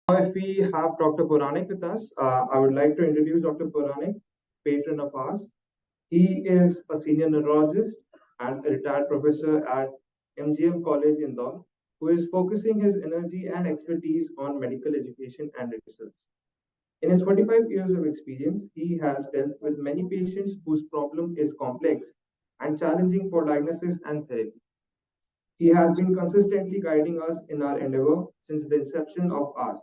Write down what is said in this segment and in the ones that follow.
If we have Dr. Puranik with us, I would like to introduce Dr. Puranik, patron of ours. He is a senior neurologist and a retired professor at MGM College Indore, who is focusing his energy and expertise on medical education and research. In his 45 years of experience, he has dealt with many patients whose problem is complex and challenging for diagnosis and therapy. He has been consistently guiding us in our endeavor since the inception of ours.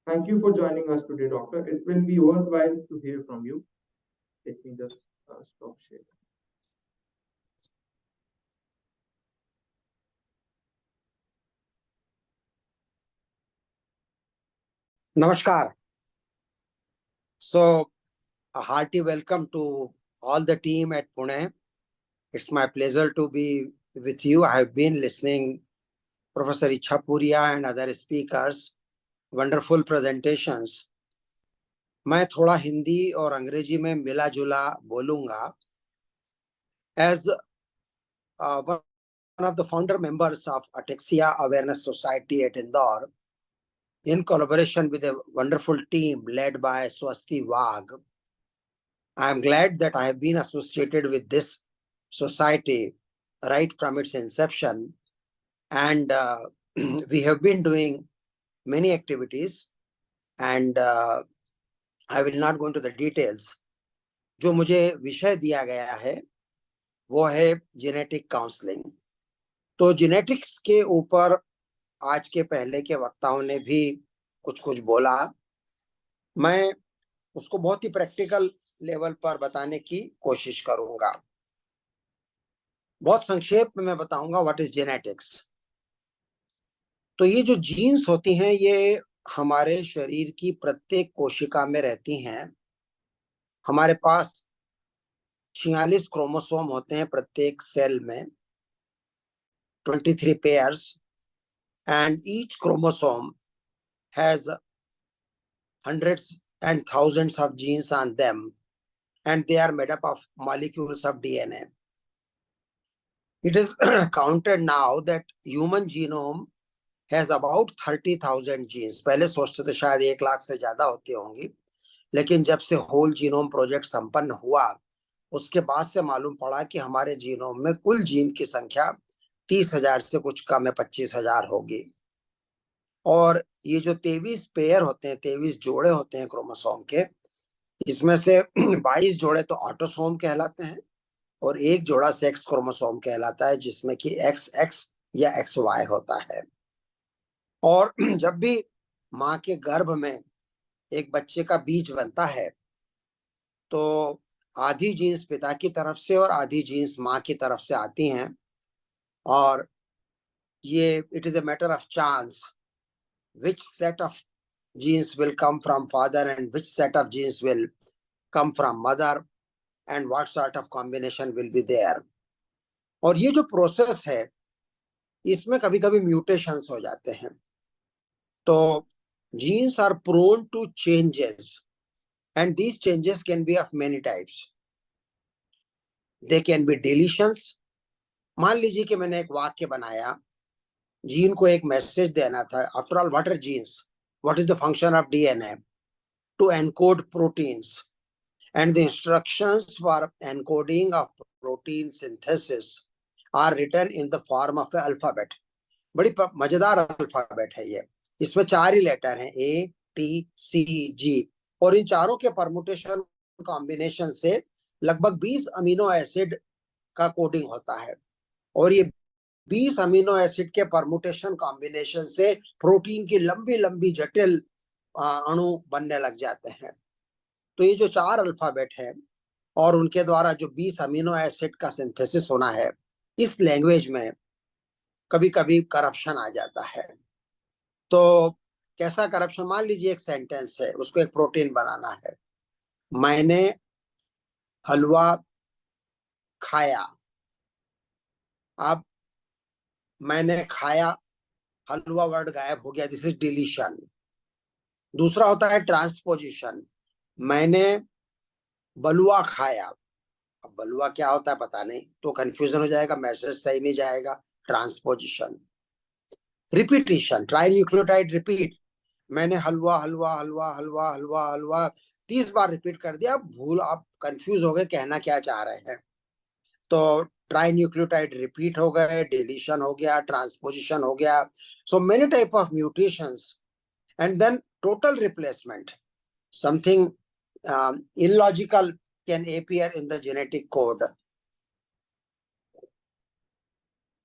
Thank you for joining us today, Doctor. It will be worthwhile to hear from you. Let me just stop sharing. Namaskar. So, a hearty welcome to all the team at Pune. It's my pleasure to be with you. I have been listening Professor Ichhapuria and other speakers. Wonderful presentations. मैं थोड़ा हिंदी और अंग्रेजी में मिला जुला बोलूंगा. As one of the founder members of Ataxia Awareness Society at Indore, in collaboration with a wonderful team led by Swasti Wagh, I am glad that I have been associated with this society right from its inception, and we have been doing many activities, and I will not go into the details. जो मुझे विषय दिया गया है वो है genetic counselling. तो genetics के ऊपर आज के पहले के वक्ताओं ने भी कुछ कुछ बोला. मैं उसको बहुत ही प्रैक्टिकल लेवल पर बताने की कोशिश करूंगा. बहुत संक्षेप में मैं बताऊंगा व्हाट इज जेनेटिक्स. तो ये जो जीन्स होती हैं ये हमारे शरीर की प्रत्येक कोशिका में रहती हैं. हमारे पास 46 क्रोमोसोम होते हैं प्रत्येक सेल में, 23 pairs, and each chromosome has hundreds and thousands of genes on them, and they are made up of molecules of DNA. It is counted now that human genome has about 30,000 genes. पहले सोचते थे शायद 1 लाख से ज्यादा होती होंगी, लेकिन जब से होल जीनोम प्रोजेक्ट संपन्न हुआ उसके बाद से मालूम पड़ा कि हमारे जीनोम में कुल जीन की संख्या 30,000 से कुछ कम है, 25,000 होगी. और ये जो 23 पेयर होते हैं, 23 जोड़े होते हैं क्रोमोसोम के, इसमें से 22 जोड़े तो ऑटोसोम कहलाते हैं और एक जोड़ा सेक्स क्रोमोसोम कहलाता है, जिसमें कि XX या XY होता है. और जब भी माँ के गर्भ में एक बच्चे का बीज बनता है तो आधी जीन्स पिता की तरफ से और आधी जीन्स माँ की तरफ से आती हैं. और ये it is a matter of chance which set of genes will come from father and which set of genes will come from mother and what sort of combination will be there. और ये जो process है इसमें कभी कभी mutations हो जाते हैं. तो genes are prone to changes and these changes can be of many types. They can be deletions. मान लीजिए कि मैंने एक वाक्य बनाया, जीन को एक मैसेज देना था. After all what are genes, what is the function of DNA? To encode proteins, and the instructions for encoding of protein synthesis are written in the form of alphabet. बड़ी मजेदार alphabet है ये. इसमें 4 ही letter हैं, ATCG, और इन चारों के permutation combination से लगभग 20 अमीनो एसिड का कोडिंग होता है. और ये 20 अमीनो एसिड के परमुटेशन कॉम्बिनेशन से प्रोटीन की लंबी लंबी जटिल अणु बनने लग जाते हैं. तो ये जो 4 अल्फाबेट है और उनके द्वारा जो 20 अमीनो एसिड का सिंथेसिस होना है, इस लैंग्वेज में कभी कभी करप्शन आ जाता है. तो कैसा करप्शन? मान लीजिए एक सेंटेंस है, उसको एक प्रोटीन बनाना है. मैंने हलवा खाया. अब मैंने खाया, हलवा वर्ड गायब हो गया, दिस इज डिलीशन. दूसरा होता है ट्रांसपोजिशन. मैंने बलुआ खाया. अब बलुआ क्या होता है पता नहीं, तो कंफ्यूजन हो जाएगा, मैसेज सही नहीं जाएगा. Transposition. Repetition, tri nucleotide repeat. मैंने हलवा हलवा हलवा हलवा हलवा हलवा 30 बार रिपीट कर दिया, आप कंफ्यूज हो गए कहना क्या चाह रहे हैं। तो ट्राई न्यूक्लियोटाइड रिपीट हो गए, डिलीशन हो गया, ट्रांसपोजिशन हो गया, so many type of mutations, and then total replacement, something illogical can appear in the genetic code.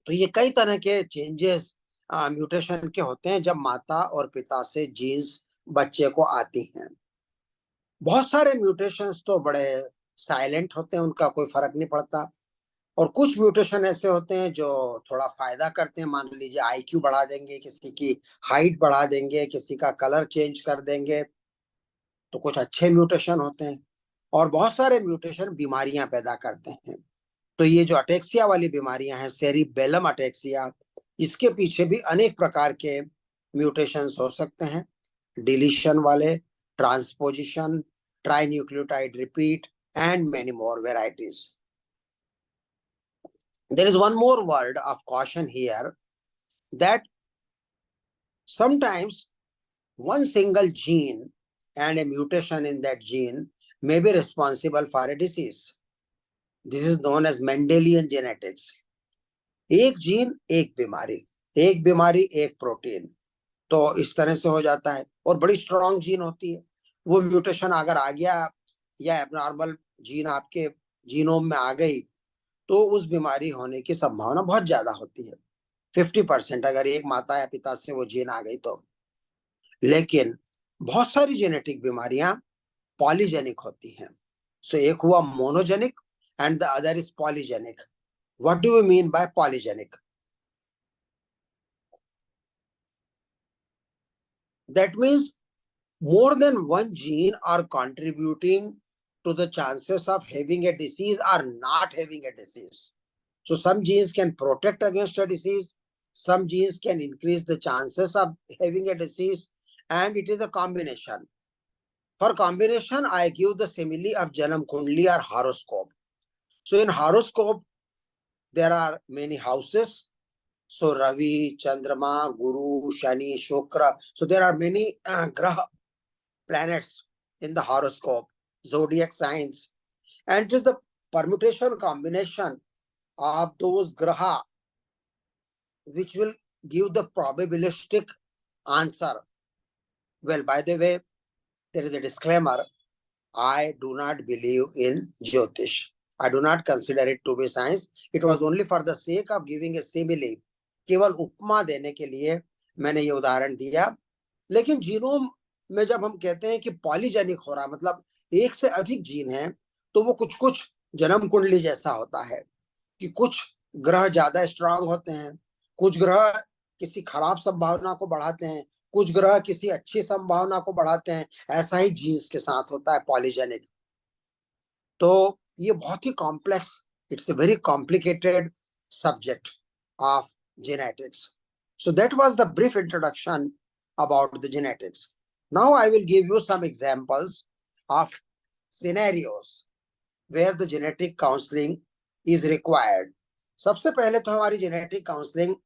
तो ये कई तरह के चेंजेस म्यूटेशन के होते हैं जब माता और पिता से जीन्स बच्चे को आती हैं। बहुत सारे म्यूटेशंस तो बड़े साइलेंट होते हैं, उनका कोई फर्क नहीं पड़ता, और कुछ म्यूटेशन ऐसे होते हैं जो थोड़ा फायदा करते हैं। मान लीजिए आईक्यू बढ़ा देंगे, किसी की हाइट बढ़ा देंगे, किसी का कलर चेंज कर देंगे, तो कुछ अच्छे म्यूटेशन होते हैं। और बहुत सारे म्यूटेशन बीमारियां पैदा करते हैं। तो ये जो अटेक्सिया वाली बीमारियां हैं, सेरिबेलम अटेक्सिया, इसके पीछे भी अनेक प्रकार के म्यूटेशंस हो सकते हैं, डिलीशन वाले, transposition, trinucleotide repeat, and many more varieties. There is one more word of caution here, that sometimes one single gene and a mutation in that gene may be responsible for a disease. This is known as Mendelian genetics. एक gene एक बीमारी, एक बीमारी एक protein, तो इस तरह से हो जाता है। और बड़ी स्ट्रॉन्ग जीन होती है, वो म्यूटेशन अगर आ गया या एबनॉर्मल जीन आपके जीनोम में आ गई, तो उस बीमारी होने की संभावना बहुत ज्यादा होती है, 50% अगर एक माता या पिता से वो जीन आ गई तो। लेकिन बहुत सारी जेनेटिक बीमारियां पॉलीजेनिक होती हैं। सो एक हुआ monogenic and the other is polygenic. What do you mean by polygenic? That means more than one gene are contributing to the chances of having a disease or not having a disease. So some genes can protect against a disease, some genes can increase the chances of having a disease, and it is a combination. For combination, I give the simile of Janam Kundli or horoscope. So in horoscope, there are many houses. So Ravi, Chandrama, Guru, Shani, Shukra. So there are many graha, planets in the horoscope, zodiac signs. And it is the permutation combination of those graha which will give the probabilistic answer. Well, by the way, there is a disclaimer. I do not believe in Jyotish. I do not consider it to be science. It was only for the sake of giving a simile. केवल उपमा देने के लिए मैंने ये उदाहरण दिया। लेकिन genome में जब हम कहते हैं कि पॉलीजेनिक हो रहा, मतलब एक से अधिक जीन है, तो वो कुछ कुछ जन्म कुंडली जैसा होता है कि कुछ ग्रह ज्यादा स्ट्रांग होते हैं, कुछ ग्रह किसी खराब संभावना को बढ़ाते हैं, कुछ ग्रह किसी अच्छी संभावना को बढ़ाते हैं। ऐसा ही जीन्स के साथ होता है पॉलीजेनिक। तो ये बहुत ही complex, it's a very complicated subject of genetics. So that was the brief introduction about the genetics. Now I will give you some examples of scenarios where the genetic counseling is required. सबसे पहले तो हमारी genetic counselling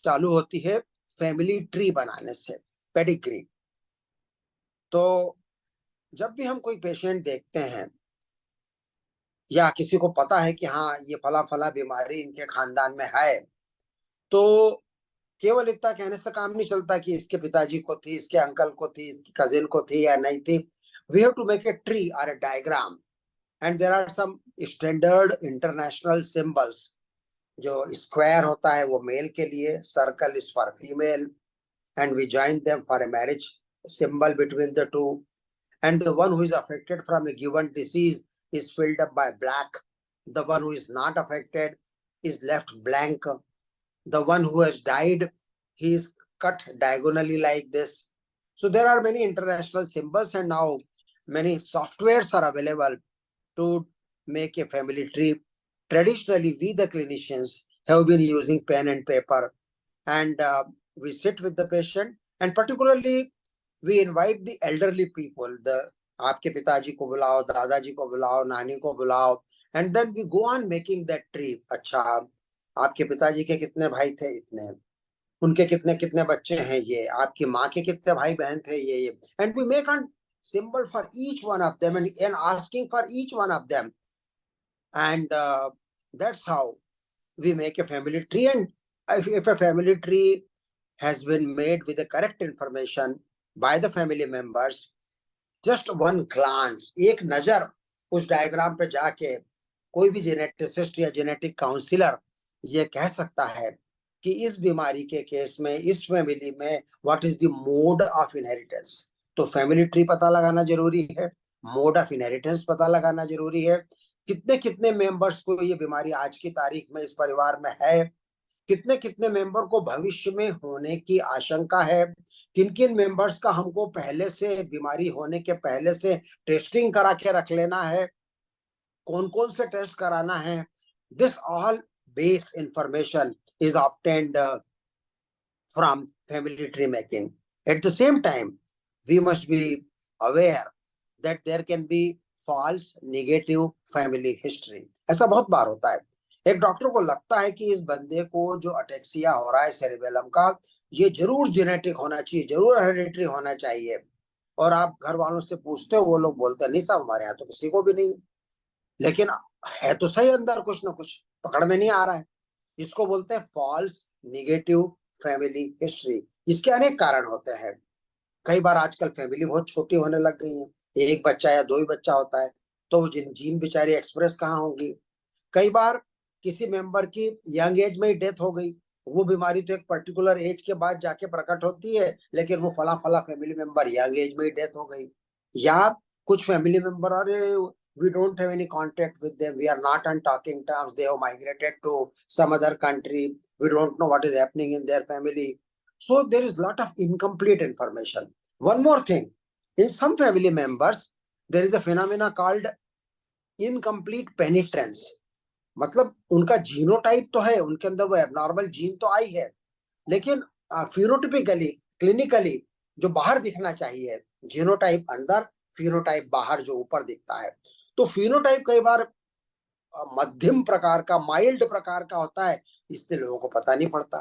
चालू होती है family tree बनाने से, pedigree. तो जब भी हम कोई पेशेंट देखते हैं या किसी को पता है कि हाँ ये फला फला बीमारी इनके खानदान में है, तो केवल इतना कहने से काम नहीं चलता कि इसके पिताजी को थी, इसके अंकल को थी, इसकी कजिन को थी या नहीं थी। We have to make a tree और a diagram, and there are some standard international symbols. जो स्क्वायर होता है वो मेल के लिए, circle is for female, and we join them for a marriage symbol between the two, and the one who is affected from a given disease is filled up by black, the one who is not affected is left blank, the one who has died, he is cut diagonally like this. So there are many international symbols, and now many softwares are available to make a family tree. Traditionally, we the clinicians have been using pen and paper, and we sit with the patient, and particularly we invite the elderly people, the आपके पिताजी को बुलाओ, दादाजी को बुलाओ, नानी को बुलाओ, and then we go on making that tree. अच्छा, आपके पिताजी के कितने भाई थे? इतने। उनके कितने कितने बच्चे हैं, ये आपकी माँ के कितने भाई बहन थे, ये and we make a symbol for each one of them and asking for each one of them, and that's how we make a family tree. And if a family tree has been made with the correct information by the family members, just one glance, एक नजर उस diagram पे जाके कोई भी geneticist या genetic counsellor ये कह सकता है कि इस बीमारी के केस में इस फैमिली में what is the mode of inheritance. तो फैमिली ट्री पता लगाना जरूरी है, मोड ऑफ इनहेरिटेंस पता लगाना जरूरी है, कितने कितने मेंबर्स को ये बीमारी आज की तारीख में इस परिवार में है, कितने कितने मेंबर को भविष्य में होने की आशंका है, किन किन मेंबर्स का हमको पहले से बीमारी होने के पहले से टेस्टिंग करा के रख लेना है, कौन कौन से टेस्ट कराना है। This all base information is obtained from family tree making. At the same time, we must be aware that there can be false negative family history. ऐसा बहुत बार होता है, एक डॉक्टर को लगता है कि इस बंदे को जो अटेक्सिया हो रहा है सेरिबेलम का, ये जरूर जेनेटिक होना चाहिए, जरूर हेरिडिटरी होना चाहिए, और आप घर वालों से पूछते हो, वो लोग बोलते हैं नहीं साहब हमारे यहाँ तो किसी को भी नहीं, लेकिन है तो सही अंदर कुछ ना कुछ, पकड़ में नहीं आ रहा है। इसको बोलते हैं फॉल्स निगेटिव फैमिली हिस्ट्री। इसके अनेक कारण होते हैं। कई बार आजकल फैमिली बहुत छोटी होने लग गई है, एक बच्चा या दो ही बच्चा होता है, तो वो जीन बेचारी एक्सप्रेस कहाँ होंगी। कई बार किसी मेंबर की यंग एज में ही डेथ हो गई, वो बीमारी तो एक पर्टिकुलर एज के बाद जाके प्रकट होती है, लेकिन वो फला फला फैमिली मेंबर यंग एज में ही डेथ हो गई। या कुछ फैमिली मेंबर, अरे we don't have any contact with them, we are not on talking terms, they have migrated to some other country, we don't know what is happening in their family. So there is lot of incomplete information. One more thing, in some family members there is a phenomena called incomplete penetrance. मतलब उनका genotype तो है, उनके अंदर वो abnormal gene तो आई है, लेकिन फिनोटिपिकली क्लिनिकली जो बाहर दिखना चाहिए, जीनोटाइप अंदर, फिनोटाइप बाहर जो ऊपर दिखता है, तो फिनोटाइप कई बार मध्यम प्रकार का, माइल्ड प्रकार का होता है, इसलिए लोगों को पता नहीं पड़ता।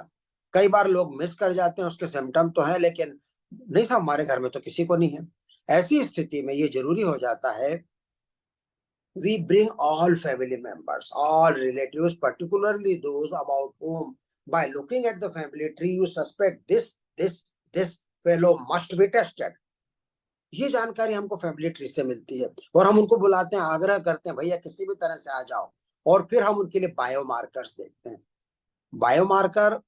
कई बार लोग मिस कर जाते हैं, उसके सिम्टम तो है लेकिन नहीं साहब हमारे घर में तो किसी को नहीं है। ऐसी स्थिति में ये जरूरी हो जाता है, we bring all family members, all relatives, particularly those about whom by looking at the family tree you suspect this fellow must be tested. ये जानकारी हमको फैमिली ट्री से मिलती है, और हम उनको बुलाते हैं, आग्रह करते हैं भैया किसी भी तरह से आ जाओ, और फिर हम उनके लिए बायोमार्कर्स देखते हैं। बायोमार्कर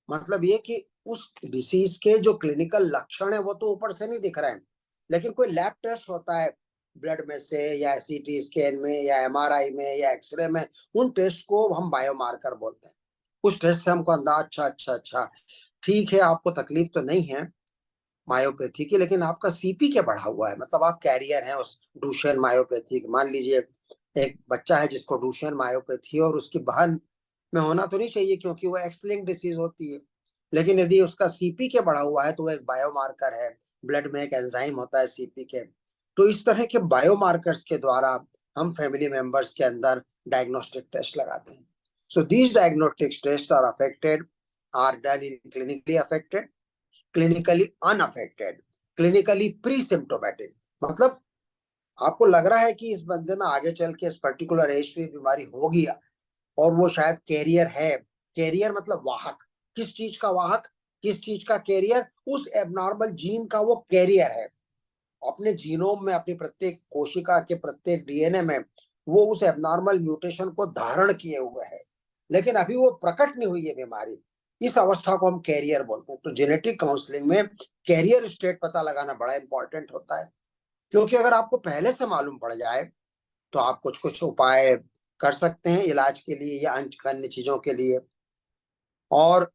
मतलब ये कि उस डिसीज के जो क्लिनिकल लक्षण है वो तो ऊपर से नहीं दिख रहे हैं, लेकिन कोई लैब टेस्ट होता है ब्लड में से या सीटी स्कैन में या एमआरआई में या एक्सरे में, उन टेस्ट को हम बायोमार्कर बोलते हैं। उस टेस्ट से हमको अंदाज, अच्छा ठीक है आपको तकलीफ तो नहीं है मायोपैथी की, लेकिन आपका सीपी के बढ़ा हुआ है, मतलब आप कैरियर हैं उस डूशेन मायोपैथी के। मान लीजिए एक बच्चा है जिसको डूशेन मायोपैथी है, और उसकी बहन में होना तो नहीं चाहिए क्योंकि वो एक्स लिंक्ड डिसीज होती है, लेकिन यदि उसका सीपी के बढ़ा हुआ है तो वो एक बायोमार्कर है, ब्लड में एक एंजाइम होता है सीपी के। तो इस तरह के बायोमार्कर्स के द्वारा हम फैमिली मेंबर्स के अंदर डायग्नोस्टिक टेस्ट लगाते हैं। So these diagnostic test are affected, are done in clinically affected, clinically unaffected, clinically presymptomatic. मतलब आपको लग रहा है कि इस बंदे में आगे चल के इस पर्टिकुलर एज पे बीमारी होगी, और वो शायद कैरियर है। कैरियर मतलब वाहक, किस चीज का वाहक, किस चीज का कैरियर, उस एबनॉर्मल जीन का वो कैरियर है। अपने जीनोम में, अपनी प्रत्येक कोशिका के प्रत्येक डीएनए में वो उस एबनॉर्मल म्यूटेशन को धारण किए हुए है, लेकिन अभी वो प्रकट नहीं हुई है बीमारी। इस अवस्था को हम कैरियर बोलते हैं। तो जेनेटिक काउंसलिंग में कैरियर स्टेट पता लगाना बड़ा इंपॉर्टेंट होता है, क्योंकि अगर आपको पहले से मालूम पड़ जाए तो आप कुछ कुछ उपाय कर सकते हैं इलाज के लिए या अन्य चीजों के लिए। और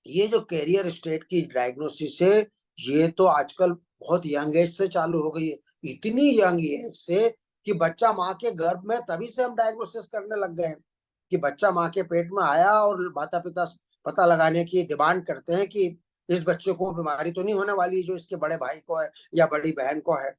ये जो कैरियर स्टेट की डायग्नोसिस है, ये तो आजकल बहुत यंग एज से चालू हो गई है, इतनी यंग एज से कि बच्चा माँ के गर्भ में, तभी से हम डायग्नोसिस करने लग गए हैं कि बच्चा माँ के पेट में आया और माता पिता पता लगाने की डिमांड करते हैं कि इस बच्चे को बीमारी तो नहीं होने वाली जो इसके बड़े भाई को है या बड़ी बहन को है।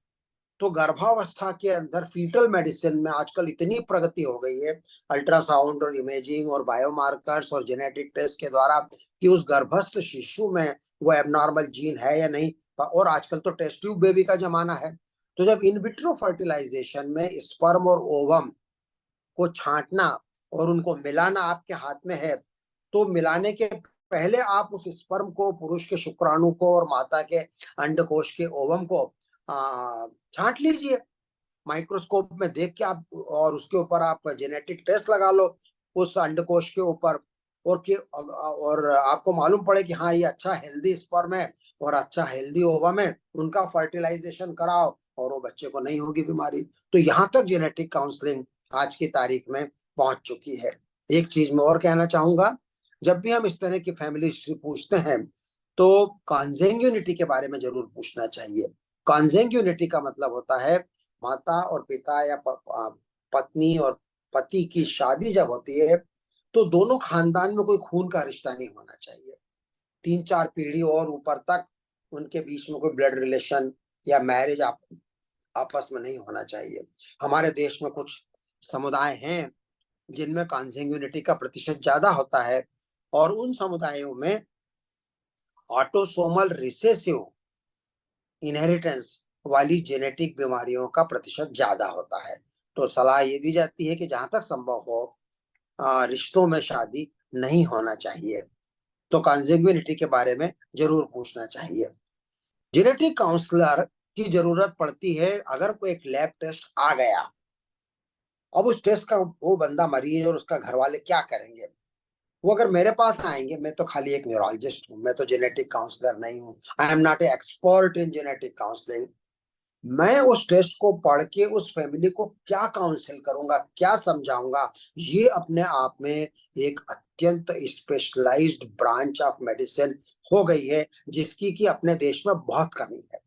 तो गर्भावस्था के अंदर फीटल मेडिसिन में आजकल इतनी प्रगति हो गई है, अल्ट्रासाउंड और इमेजिंग और बायोमार्कर्स और जेनेटिक टेस्ट के द्वारा, कि उस गर्भस्थ शिशु में वो एबनॉर्मल जीन है या नहीं। और आजकल तो टेस्ट ट्यूब बेबी का जमाना है। तो जब इन विट्रो फर्टिलाइजेशन में स्पर्म और ओवम को छांटना और उनको मिलाना आपके हाथ में है, तो मिलाने के पहले आप उस स्पर्म को, पुरुष के शुक्राणु को और माता के अंडकोश के ओवम को छांट लीजिए माइक्रोस्कोप में देख के आप, और उसके ऊपर आप जेनेटिक टेस्ट लगा लो उस अंडकोश के ऊपर, और आपको मालूम पड़े कि हाँ ये अच्छा हेल्दी स्पर्म है और अच्छा हेल्दी ओवम है, उनका फर्टिलाइजेशन कराओ और वो बच्चे को नहीं होगी बीमारी। तो यहाँ तक जेनेटिक काउंसलिंग आज की तारीख में पहुंच चुकी है। एक चीज मैं और कहना चाहूंगा, जब भी हम इस तरह की फैमिली हिस्ट्री पूछते हैं तो कॉन्जेंग्यूनिटी के बारे में जरूर पूछना चाहिए। कॉन्जेंग्यूनिटी का मतलब होता है माता और पिता या पत्नी और पति की शादी जब होती है तो दोनों खानदान में कोई खून का रिश्ता नहीं होना चाहिए। 3-4 पीढ़ी और ऊपर तक उनके बीच में कोई ब्लड रिलेशन या मैरिज आपस में नहीं होना चाहिए। हमारे देश में कुछ समुदाय हैं जिनमें कॉन्सेंग्यूनिटी का प्रतिशत ज्यादा होता है, और उन समुदायों में ऑटोसोमल रिसेसिव इनहेरिटेंस वाली जेनेटिक बीमारियों का प्रतिशत ज्यादा होता है। तो सलाह ये दी जाती है कि जहां तक संभव हो रिश्तों में शादी नहीं होना चाहिए। तो कॉन्सेंग्यूनिटी के बारे में जरूर पूछना चाहिए। जेनेटिक काउंसलर की जरूरत पड़ती है अगर कोई एक लैब टेस्ट आ गया। अब उस टेस्ट का वो बंदा मरीज और उसका घर वाले क्या करेंगे? वो अगर मेरे पास आएंगे, मैं तो खाली एक न्यूरोलॉजिस्ट हूँ, मैं तो जेनेटिक काउंसलर नहीं हूँ, I am not a expert in genetic counselling. मैं उस टेस्ट को पढ़ के उस फैमिली को क्या काउंसिल करूंगा, क्या समझाऊंगा, ये अपने आप में एक अत्यंत स्पेशलाइज्ड ब्रांच ऑफ मेडिसिन हो गई है, जिसकी कि अपने देश में बहुत कमी है।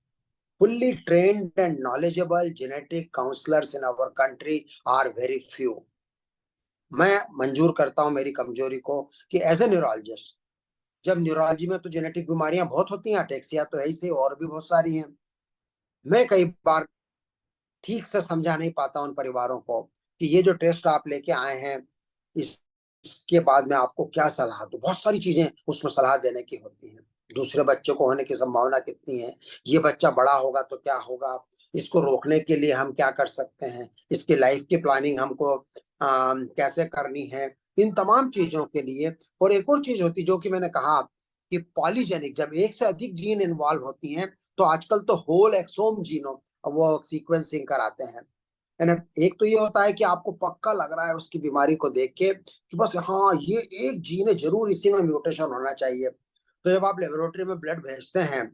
Fully trained and knowledgeable genetic counsellors in our country are very few. मैं मंजूर करता हूं मेरी कमजोरी को कि एज ए न्यूरोलॉजिस्ट, जब न्यूरोलॉजी में तो जेनेटिक बीमारियां बहुत होती हैं, अटेक्सिया तो है ही से, और भी बहुत सारी हैं। मैं कई बार ठीक से समझा नहीं पाता उन परिवारों को कि ये जो टेस्ट आप लेके आए हैं इसके बाद में आपको क्या सलाह दूं। बहुत सारी चीजें उसमें सलाह देने की होती हैं। दूसरे बच्चे को होने की संभावना कितनी है, ये बच्चा बड़ा होगा तो क्या होगा, इसको रोकने के लिए हम क्या कर सकते हैं, इसकी लाइफ की प्लानिंग हमको कैसे करनी है, इन तमाम चीजों के लिए। और एक और चीज होती जो कि मैंने कहा कि पॉलीजेनिक, जब एक से अधिक जीन इन्वॉल्व होती हैं तो आजकल तो होल एक्सोम जीनोम वो सीक्वेंसिंग कराते हैं, है ना। एक तो ये होता है कि आपको पक्का लग रहा है उसकी बीमारी को देख के कि बस हाँ ये एक जीन है, जरूर इसी में म्यूटेशन होना चाहिए। तो जब आप लेबोरेटरी में ब्लड भेजते हैं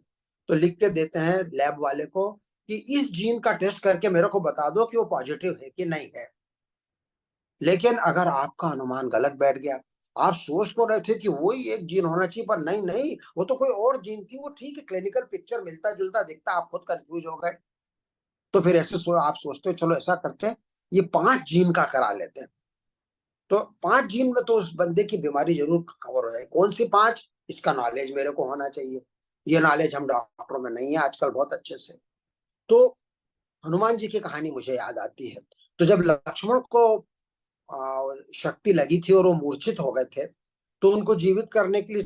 तो लिख के देते हैं लैब वाले को कि इस जीन का टेस्ट करके मेरे को बता दो कि वो पॉजिटिव है कि नहीं है। लेकिन अगर आपका अनुमान गलत बैठ गया, आप सोच तो रहे थे कि वही एक जीन होना चाहिए, पर नहीं नहीं वो तो कोई और जीन थी, वो ठीक है क्लिनिकल पिक्चर मिलता जुलता दिखता, आप खुद कंफ्यूज हो गए। तो फिर ऐसे आप सोचते हो चलो ऐसा करते हैं, ये 5 जीन का करा लेते हैं। तो 5 जीन में तो उस बंदे की बीमारी जरूर कवर हो जाए। कौन सी 5, इसका नॉलेज मेरे को होना चाहिए। ये नॉलेज हम डॉक्टरों में नहीं है आजकल बहुत अच्छे से। तो हनुमान जी की कहानी मुझे याद आती है। तो जब लक्ष्मण को शक्ति लगी थी और वो मूर्छित हो गए थे, तो उनको जीवित करने के लिए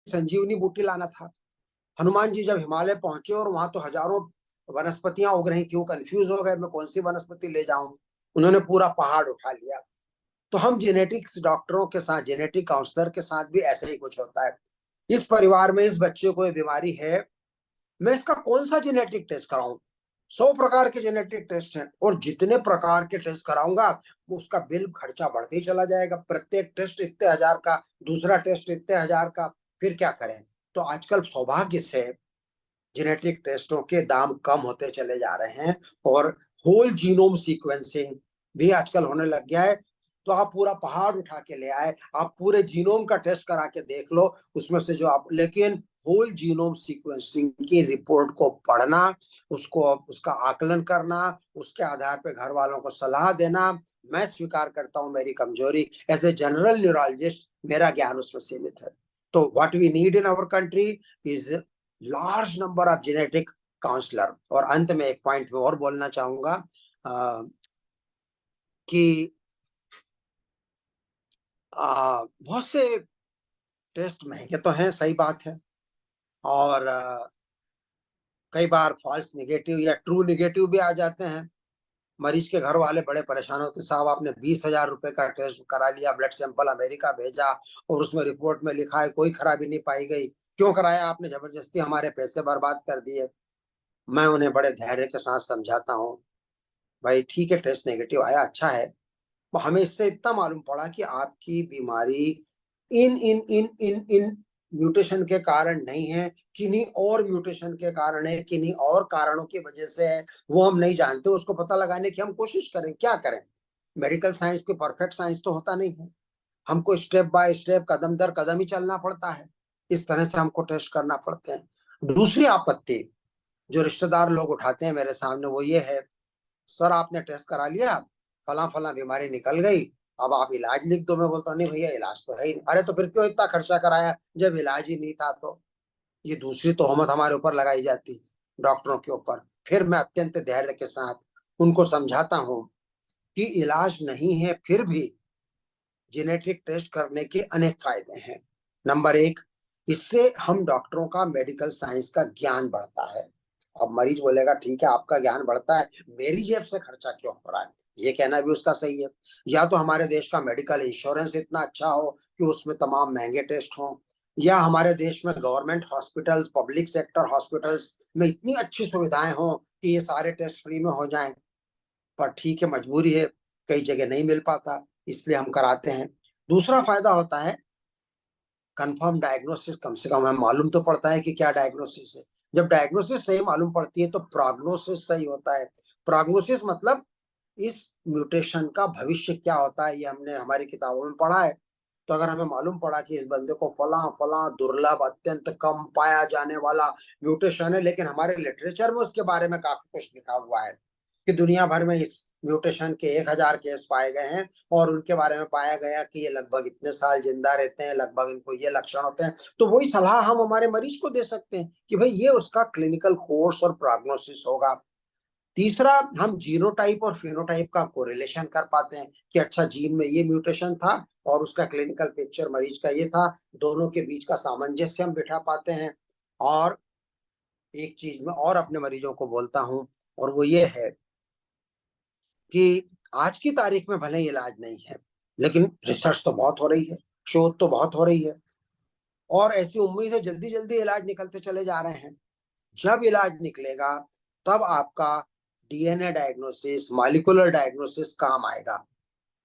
संजीवनी बूटी लाना था। हनुमान जी जब हिमालय पहुंचे और वहां तो हजारों वनस्पतियां उग रही थी, वो कंफ्यूज हो गए मैं कौन सी वनस्पति ले जाऊं। उन्होंने पूरा पहाड़ उठा लिया। तो हम जेनेटिक्स डॉक्टरों के साथ, जेनेटिक काउंसलर के साथ भी ऐसा ही कुछ होता है। इस परिवार में इस बच्चे को ये बीमारी है, मैं इसका कौन सा जेनेटिक टेस्ट कराऊं? 100 प्रकार के जेनेटिक टेस्ट हैं, और जितने प्रकार के टेस्ट कराऊंगा उसका बिल खर्चा बढ़ते ही चला जाएगा। प्रत्येक टेस्ट इतने हजार का, दूसरा टेस्ट इतने हजार का, फिर क्या करें। तो आजकल सौभाग्य से जेनेटिक टेस्टों के दाम कम होते चले जा रहे हैं, और होल जीनोम सीक्वेंसिंग भी आजकल होने लग गया है। तो आप पूरा पहाड़ उठा के ले आए, आप पूरे जीनोम का टेस्ट करा के देख लो उसमें से जो आप, लेकिन होल जीनोम सीक्वेंसिंग की रिपोर्ट को पढ़ना, उसको उसका आकलन करना, उसके आधार पर घर वालों को सलाह देना, मैं स्वीकार करता हूं मेरी कमजोरी। एज ए जनरल न्यूरोलॉजिस्ट मेरा ज्ञान उसमें सीमित है। तो what we need in our country is large number of genetic counsellor. और अंत में एक पॉइंट में और बोलना चाहूंगा कि बहुत से टेस्ट महंगे तो हैं, सही बात है, और कई बार फॉल्स निगेटिव या ट्रू निगेटिव भी आ जाते हैं। मरीज के घर वाले बड़े परेशान होते, साहब आपने 20,000 रुपए का टेस्ट करा लिया, ब्लड सैंपल अमेरिका भेजा और उसमें रिपोर्ट में लिखा है कोई खराबी नहीं पाई गई, क्यों कराया आपने, जबरदस्ती हमारे पैसे बर्बाद कर दिए। मैं उन्हें बड़े धैर्य के साथ समझाता हूँ, भाई ठीक है टेस्ट नेगेटिव आया, अच्छा है, तो हमें इससे इतना मालूम पड़ा कि आपकी बीमारी इन इन इन इन इन म्यूटेशन के कारण नहीं है, किन्हीं और म्यूटेशन के कारण है, किन्हीं और कारणों की वजह से है, वो हम नहीं जानते, उसको पता लगाने की हम कोशिश करें। क्या करें, मेडिकल साइंस कोई परफेक्ट साइंस तो होता नहीं है, हमको स्टेप बाय स्टेप, कदम दर कदम ही चलना पड़ता है, इस तरह से हमको टेस्ट करना पड़ते हैं। दूसरी आपत्ति जो रिश्तेदार लोग उठाते हैं मेरे सामने वो ये है, सर आपने टेस्ट करा लिया, फला फला बीमारी निकल गई, अब आप इलाज लिख दो। मैं बोलता नहीं भैया इलाज तो है ही नहीं। अरे तो फिर क्यों इतना खर्चा कराया जब इलाज ही नहीं था? तो ये दूसरी तोहमत हमारे ऊपर लगाई जाती है, डॉक्टरों के ऊपर। फिर मैं अत्यंत धैर्य के साथ उनको समझाता हूँ कि इलाज नहीं है, फिर भी जेनेटिक टेस्ट करने के अनेक फायदे हैं। नंबर एक, इससे हम डॉक्टरों का मेडिकल साइंस का ज्ञान बढ़ता है। अब मरीज बोलेगा ठीक है आपका ज्ञान बढ़ता है, मेरी जेब से खर्चा क्यों हो रहा है, ये कहना भी उसका सही है। या तो हमारे देश का मेडिकल इंश्योरेंस इतना अच्छा हो कि उसमें तमाम महंगे टेस्ट हों, या हमारे देश में government hospitals, public sector hospitals में इतनी अच्छी सुविधाएं हों कि ये सारे टेस्ट फ्री में हो जाएं। पर ठीक है, मजबूरी है, कई जगह नहीं मिल पाता, इसलिए हम कराते हैं। दूसरा फायदा होता है कंफर्म डायग्नोसिस, कम से कम हमें मालूम तो पड़ता है कि क्या डायग्नोसिस है। जब डायग्नोसिस सही मालूम पड़ती है तो प्रोग्नोसिस सही होता है। प्रोग्नोसिस मतलब इस म्यूटेशन का भविष्य क्या होता है, ये हमने हमारी किताबों में पढ़ा है। तो अगर हमें मालूम पड़ा कि इस बंदे को फला फला दुर्लभ, अत्यंत कम पाया जाने वाला म्यूटेशन है, लेकिन हमारे लिटरेचर में उसके बारे में काफी कुछ लिखा हुआ है कि दुनिया भर में इस म्यूटेशन के 1,000 केस पाए गए हैं और उनके बारे में पाया गया कि ये लगभग इतने साल जिंदा रहते हैं, लगभग इनको ये लक्षण होते हैं, तो वही सलाह हम हमारे मरीज को दे सकते हैं कि भाई ये उसका क्लिनिकल कोर्स और प्रोग्नोसिस होगा। तीसरा, हम जीनोटाइप और फिनोटाइप का कोरिलेशन कर पाते हैं कि अच्छा जीन में ये म्यूटेशन था और उसका क्लिनिकल पिक्चर मरीज का ये था, दोनों के बीच का सामंजस्य हम बिठा पाते हैं। और एक चीज मैं और अपने मरीजों को बोलता हूं, और वो ये है कि आज की तारीख में भले इलाज नहीं है, लेकिन रिसर्च तो बहुत हो रही है, शोध तो बहुत हो रही है, और ऐसी उम्मीद है जल्दी जल्दी इलाज निकलते चले जा रहे हैं। जब इलाज निकलेगा तब आपका डीएनए डायग्नोसिस, मॉलिक्यूलर डायग्नोसिस काम आएगा,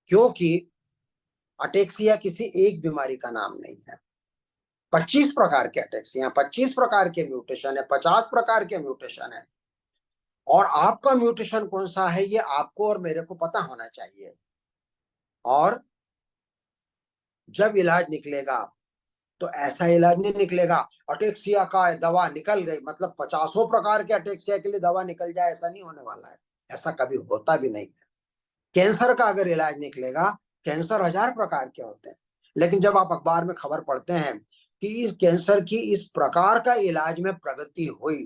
क्योंकि अटेक्सिया किसी एक बीमारी का नाम नहीं है। 25 प्रकार के अटेक्सिया, 25 प्रकार के म्यूटेशन है, 50 प्रकार के म्यूटेशन है, और आपका म्यूटेशन कौन सा है ये आपको और मेरे को पता होना चाहिए। और जब इलाज निकलेगा तो ऐसा इलाज नहीं निकलेगा अटेक्सिया का दवा निकल गई मतलब 50 प्रकार के अटेक्सिया के लिए दवा निकल जाए, ऐसा नहीं होने वाला है, ऐसा कभी होता भी नहीं। कैंसर का अगर इलाज निकलेगा, कैंसर 1,000 प्रकार के होते हैं, लेकिन जब आप अखबार में खबर पढ़ते हैं कि कैंसर की इस प्रकार का इलाज में प्रगति हुई,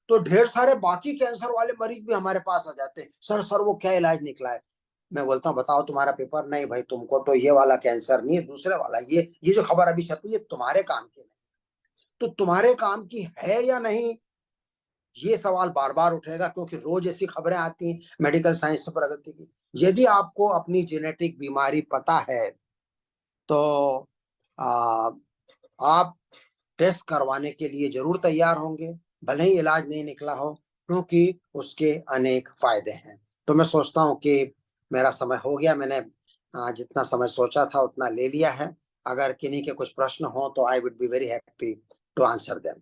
तो ढेर सारे बाकी कैंसर वाले मरीज भी हमारे पास आ जाते हैं, सर सर वो क्या इलाज निकला है। मैं बोलता हूँ बताओ तुम्हारा पेपर, नहीं भाई तुमको तो ये वाला कैंसर नहीं है, दूसरे वाला, ये जो खबर अभी छपी ये तुम्हारे काम की नहीं। तो तुम्हारे काम की है या नहीं, ये सवाल बार बार उठेगा, क्योंकि रोज ऐसी खबरें आती हैं मेडिकल साइंस से प्रगति की। यदि आपको अपनी जेनेटिक बीमारी पता है तो आ, आप टेस्ट करवाने के लिए जरूर तैयार होंगे, भले ही इलाज नहीं निकला हो, क्योंकि उसके अनेक फायदे हैं। तो मैं सोचता हूँ कि मेरा समय हो गया, मैंने जितना समय सोचा था उतना ले लिया है। अगर किन्हीं के कुछ प्रश्न हो तो I would be very happy to answer them.